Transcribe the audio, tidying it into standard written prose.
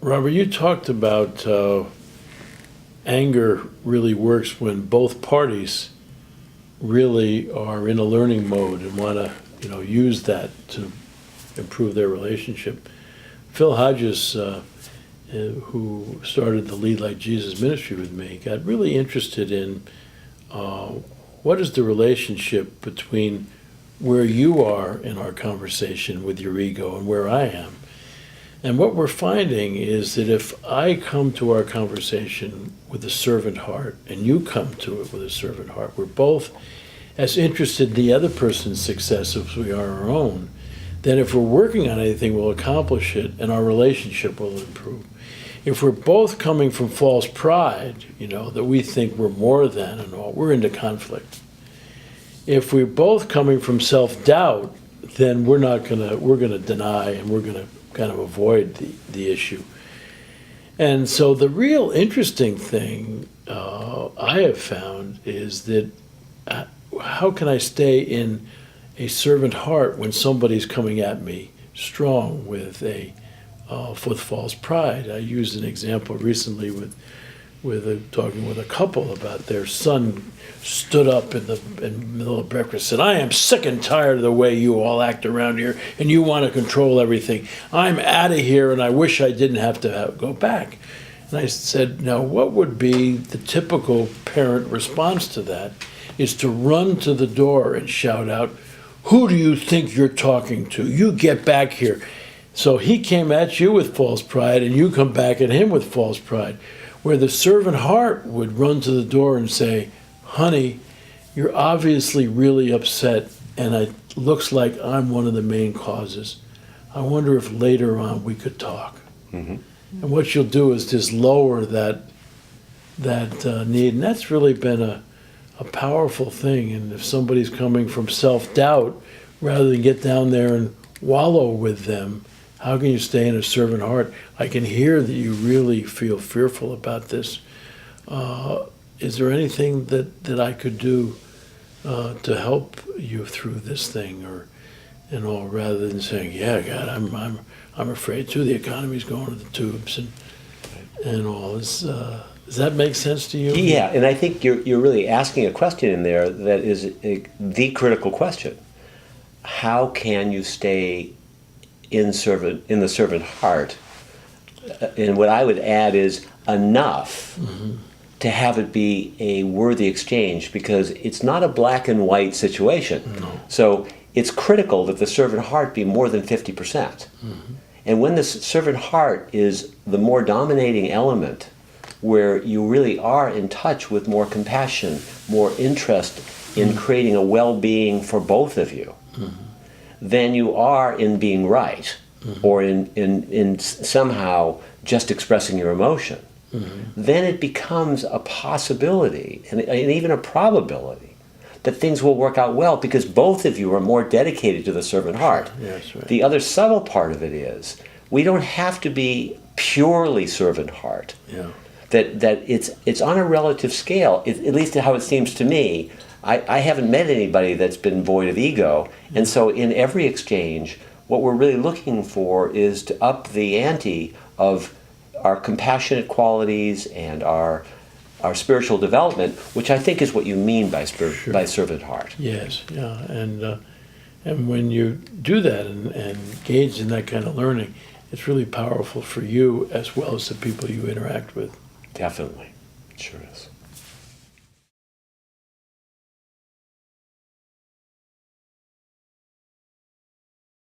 Robert, you talked about anger really works when both parties really are in a learning mode and want to, use that to improve their relationship. Phil Hodges, who started the Lead Like Jesus ministry with me, got really interested in what is the relationship between where you are in our conversation with your ego and where I am. And what we're finding is that if I come to our conversation with a servant heart and you come to it with a servant heart, we're both as interested in the other person's success as we are our own, then if we're working on anything, we'll accomplish it and our relationship will improve. If we're both coming from false pride, that we think we're more than and all, we're into conflict. If we're both coming from self-doubt, then we're gonna deny and we're gonna kind of avoid the issue. And so the real interesting thing I have found is that how can I stay in a servant heart when somebody's coming at me strong with false pride? I used an example recently with talking with a couple about their son stood up in the middle of breakfast and said, "I am sick and tired of the way you all act around here and you want to control everything. I'm out of here and I wish I didn't have to go back." And I said, now what would be the typical parent response to that is to run to the door and shout out, "Who do you think you're talking to? You get back here." So he came at you with false pride and you come back at him with false pride. Where the servant heart would run to the door and say, "Honey, you're obviously really upset and it looks like I'm one of the main causes. I wonder if later on we could talk." Mm-hmm. And what you'll do is just lower that need. And that's really been a powerful thing. And if somebody's coming from self-doubt, rather than get down there and wallow with them, how can you stay in a servant heart? I can hear that you really feel fearful about this. Is there anything that I could do to help you through this thing, rather than saying, "Yeah, God, I'm afraid too. The economy's going to the tubes and all." Does that make sense to you? Yeah, and I think you're really asking a question in there that is the critical question. How can you stay in the servant heart, and what I would add is enough to have it be a worthy exchange, because it's not a black and white situation. No. So it's critical that the servant heart be more than 50%. And when the servant heart is the more dominating element, where you really are in touch with more compassion, more interest in creating a well-being for both of you, than you are in being right, or in somehow just expressing your emotion. Then it becomes a possibility and even a probability that things will work out well, because both of you are more dedicated to the servant heart. Yes, right. The other subtle part of it is we don't have to be purely servant heart. Yeah. That it's on a relative scale, at least how it seems to me. I haven't met anybody that's been void of ego, and so in every exchange, what we're really looking for is to up the ante of our compassionate qualities and our spiritual development, which I think is what you mean by by servant heart. Yes, yeah, and when you do that and engage in that kind of learning, it's really powerful for you as well as the people you interact with. Definitely, it sure is.